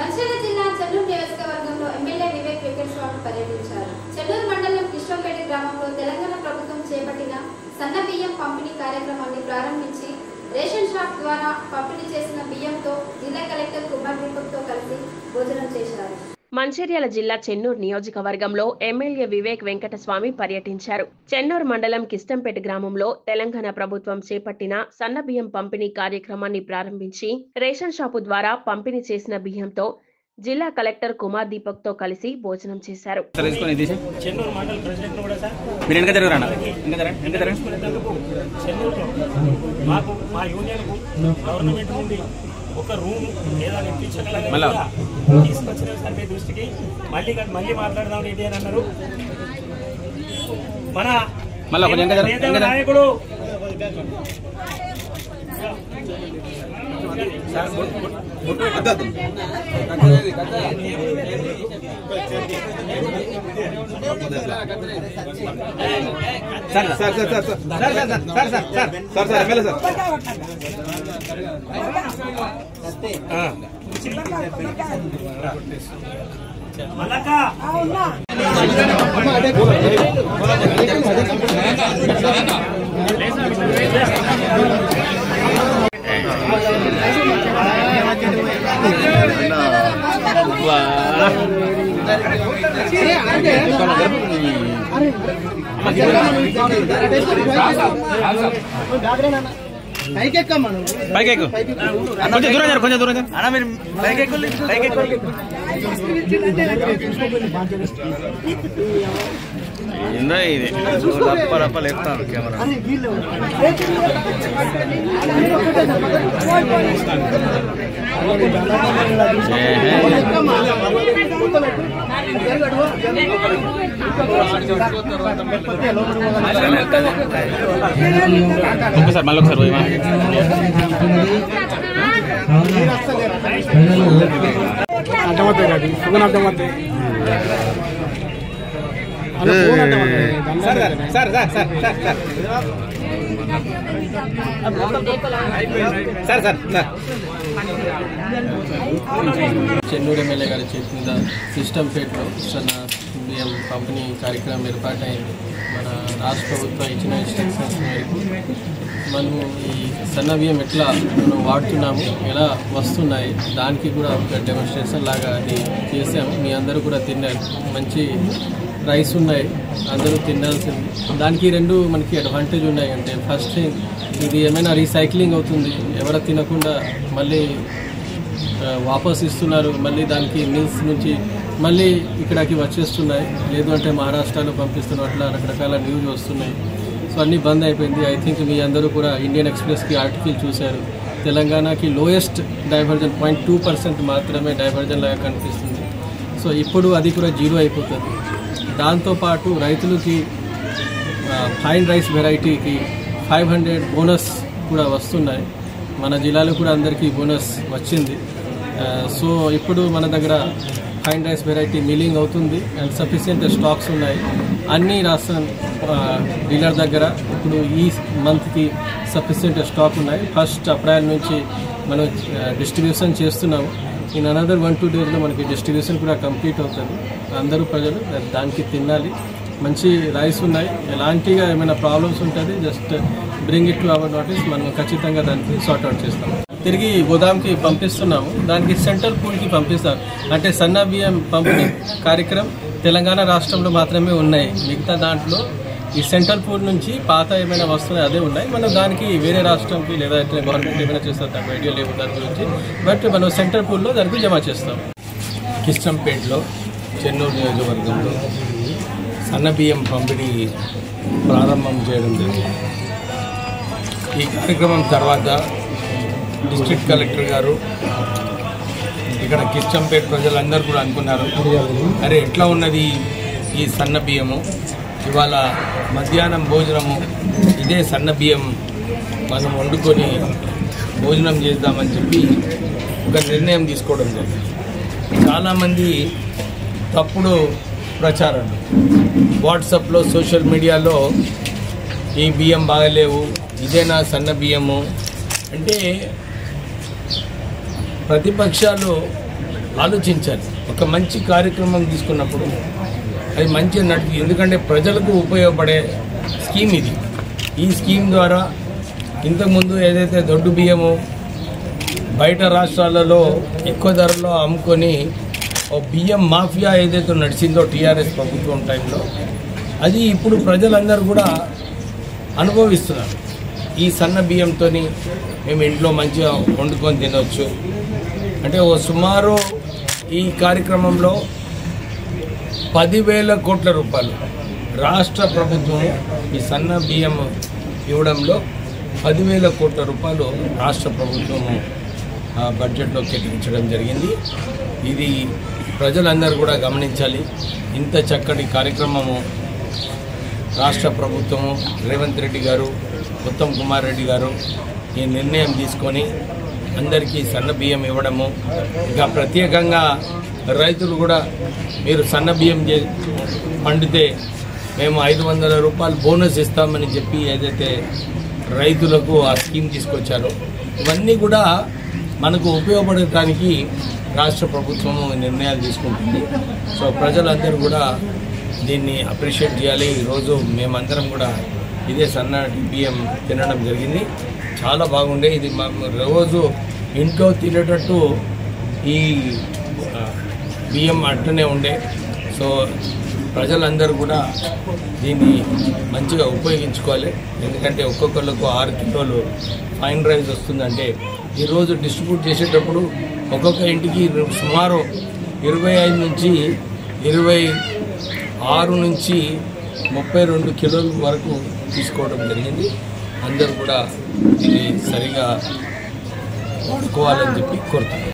మంచిర్యాల జిల్లా చెన్నూరు నియోజకవర్గంలో ఎమ్మెల్యే వివేక్ వెంకటస్వామి పర్యటించారు. చెన్నూరు మండలం కిష్టంపేట గ్రామంలో తెలంగాణ ప్రభుత్వం చేపట్టిన సన్న బియ్యం పంపిణీ కార్యక్రమాన్ని ప్రారంభించి రేషన్ షాప్ ద్వారా పంపిణీ చేసిన బియ్యంతో జిల్లా కలెక్టర్ కుమార్ దీపక్తో కలిసి భోజనం చేశారు. మంచిర్యాల జిల్లా చెన్నూరు నియోజకవర్గంలో ఎమ్మెల్యే వివేక్ వెంకటస్వామి పర్యటించారు. చెన్నూరు మండలం కిష్టంపేట గ్రామంలో తెలంగాణ ప్రభుత్వం చేపట్టిన సన్నబియ్యం పంపిణీ కార్యక్రమాన్ని ప్రారంభించి రేషన్ షాపు ద్వారా పంపిణీ చేసిన బియ్యంతో జిల్లా కలెక్టర్ కుమార్ దీపక్ తో కలిసి భోజనం చేశారు. ఒక రూమ్ లేదా తీసుకొచ్చిన సార్ మీ దృష్టికి మళ్ళీ మాట్లాడదాం ఏంటి అని అన్నారు. మన నాయకుడు లేపుతాను కెమెరా సార్ మళ్ళీ ఒకసారి అర్థమవుతాయి సుగన్ అర్థమవుతాయి చెన్నూరు ఎమ్మెల్యే గారి చేతి మీద కిష్టంపేటలో సన్న బియ్యం పంపిణీ కార్యక్రమం ఏర్పాటైంది. మన రాష్ట్ర ప్రభుత్వం ఇచ్చిన ఇన్స్ట్రక్షన్స్ మేరకు మనము ఈ సన్న బియ్యం ఎట్లా మనం వాడుతున్నాము, ఎలా వస్తున్నాయి, దానికి కూడా ఒక డెమోన్స్ట్రేషన్ లాగా అది చేసాము. మీ అందరూ కూడా తిన్నారు. మంచి రైస్ ఉన్నాయి, అందరూ తినాల్సింది. దానికి రెండు మనకి అడ్వాంటేజ్ ఉన్నాయి. అంటే ఫస్ట్ థింగ్, ఇది ఏమైనా రీసైక్లింగ్ అవుతుంది, ఎవరు తినకుండా మళ్ళీ వాపస్ ఇస్తున్నారు. మళ్ళీ దానికి మిల్స్ నుంచి మళ్ళీ ఇక్కడికి వచ్చేస్తున్నాయి, లేదు అంటే మహారాష్ట్రలో పంపిస్తున్నారు. అట్లా రకరకాల న్యూస్ వస్తున్నాయి. సో అన్నీ బంద్ అయిపోయింది. ఐ థింక్ మీ అందరూ కూడా ఇండియన్ ఎక్స్ప్రెస్కి ఆర్టికల్ చూశారు. తెలంగాణకి లోయెస్ట్ డైవర్జన్ 0.2% మాత్రమే డైవర్జన్ లాగా కనిపిస్తుంది. సో ఇప్పుడు అది కూడా జీరో అయిపోతుంది. దాంతోపాటు రైతులకి ఫైన్ రైస్ వెరైటీకి 500 బోనస్ కూడా వస్తున్నాయి. మన జిల్లాలో కూడా అందరికీ బోనస్ వచ్చింది. సో ఇప్పుడు మన దగ్గర ఫైన్ రైస్ వెరైటీ మిల్లింగ్ అవుతుంది అండ్ సఫిషియెంట్ స్టాక్స్ ఉన్నాయి. అన్ని రాష్ట్ర డీలర్ దగ్గర ఇప్పుడు ఈ మంత్కి సఫిషియెంట్ స్టాక్ ఉన్నాయి. 1 అప్రిల్ నుంచి మనం డిస్ట్రిబ్యూషన్ చేస్తున్నాము. ఇన్ అనదర్ 1-2 డేస్లో మనకి డిస్ట్రిబ్యూషన్ కూడా కంప్లీట్ అవుతుంది. అందరూ ప్రజలు దానికి తినాలి. మంచి రైస్ ఉన్నాయి. ఎలాంటిగా ఏమైనా ప్రాబ్లమ్స్ ఉంటుంది, just bring it to our notice. మనం ఖచ్చితంగా దానికి సార్ట్అవుట్ చేస్తాం. తిరిగి గోదాంకి పంపిస్తున్నాము. దానికి సెంట్రల్ పూల్కి పంపిస్తాం. అంటే సన్న బియ్యం పంపిణీ కార్యక్రమం తెలంగాణ రాష్ట్రంలో మాత్రమే ఉన్నాయి. మిగతా దాంట్లో ఈ సెంట్రల్ పూల్ నుంచి పాత ఏమైనా వస్తున్నాయి అదే ఉన్నాయి. మనం దానికి వేరే రాష్ట్రంకి లేదా గవర్నమెంట్ ఏమైనా చేస్తాం, దానికి ఐడియా లేవు దాని గురించి. బట్ మనం సెంట్రల్ పూల్లో దానికి జమ చేస్తాం. కిష్టంపేటలో చెన్నూరు నియోజకవర్గంలో సన్నబియ్యం పంపిణీ ప్రారంభం చేయడం జరిగింది. ఈ కార్యక్రమం తర్వాత డిస్ట్రిక్ట్ కలెక్టర్ గారు ఇక్కడ కిష్టంపేట ప్రజలందరూ కూడా అనుకున్నారు, అరే ఎట్లా ఉన్నది ఈ సన్నబియ్యము, ఇవాళ మధ్యాహ్నం భోజనము ఇదే సన్నబియ్యం మనం వండుకొని భోజనం చేద్దామని చెప్పి ఒక నిర్ణయం తీసుకోవడం జరిగింది. చాలామంది తప్పుడు ప్రచారాలు వాట్సాప్లో సోషల్ మీడియాలో ఈ బియ్యం బాగలేవు, ఇదేనా సన్న బియ్యము అంటే ప్రతిపక్షాలు ఆలోచించాలి. ఒక మంచి కార్యక్రమం తీసుకున్నప్పుడు అది మంచిగా నడిపి, ఎందుకంటే ప్రజలకు ఉపయోగపడే స్కీమ్ ఇది. ఈ స్కీమ్ ద్వారా ఇంతకుముందు ఏదైతే దొడ్డు బియ్యము బయట రాష్ట్రాలలో ఎక్కువ ధరలో అమ్ముకొని ఓ బియ్యం మాఫియా ఏదైతే నడిచిందో టీఆర్ఎస్ ప్రభుత్వం టైంలో, అది ఇప్పుడు ప్రజలందరూ కూడా అనుభవిస్తున్నారు. ఈ సన్న బియ్యంతో మేము ఇంట్లో మంచిగా వండుకొని తినవచ్చు. అంటే ఓ సుమారు ఈ కార్యక్రమంలో 10,000 కోట్ల రూపాయలు రాష్ట్ర ప్రభుత్వం ఈ సన్న బియ్యం ఇవ్వడంలో 10,000 కోట్ల రూపాయలు రాష్ట్ర ప్రభుత్వము బడ్జెట్లో కేటాయించడం జరిగింది. ఇది ప్రజలందరూ కూడా గమనించాలి. ఇంత చక్కటి కార్యక్రమము రాష్ట్ర ప్రభుత్వము రేవంత్ రెడ్డి గారు, ఉత్తమ్ కుమార్ రెడ్డి గారు ఈ నిర్ణయం తీసుకొని అందరికీ సన్న బియ్యం ఇవ్వడము, ఇంకా ప్రత్యేకంగా రైతులు కూడా మీరు సన్న బియ్యం పండితే మేము 500 రూపాయలు బోనస్ ఇస్తామని చెప్పి ఏదైతే రైతులకు ఆ స్కీమ్ తీసుకొచ్చారో, ఇవన్నీ కూడా మనకు ఉపయోగపడటానికి రాష్ట్ర ప్రభుత్వము నిర్ణయాలు తీసుకుంటుంది. సో ప్రజలందరూ కూడా దీన్ని అప్రిషియేట్ చేయాలి. ఈరోజు మేమందరం కూడా ఇదే సన్న బియ్యం తినడం జరిగింది. చాలా బాగుండే. ఇది రోజు ఇంట్లో తినేటట్టు ఈ బియ్యం అట్టనే ఉండే. సో ప్రజలందరూ కూడా దీన్ని మంచిగా ఉపయోగించుకోవాలి. ఎందుకంటే ఒక్కొక్కళ్ళకు 6 కిలోలు ఫైన్ రైస్ వస్తుందంటే ఈరోజు డిస్ట్రిబ్యూట్ చేసేటప్పుడు ఒక్కొక్క ఇంటికి సుమారు 25 నుంచి 26 నుంచి 32 కిలోల వరకు తీసుకోవడం జరిగింది. అందరూ కూడా ఇది సరిగా వాడుకోవాలని చెప్పి కోరుతున్నాను.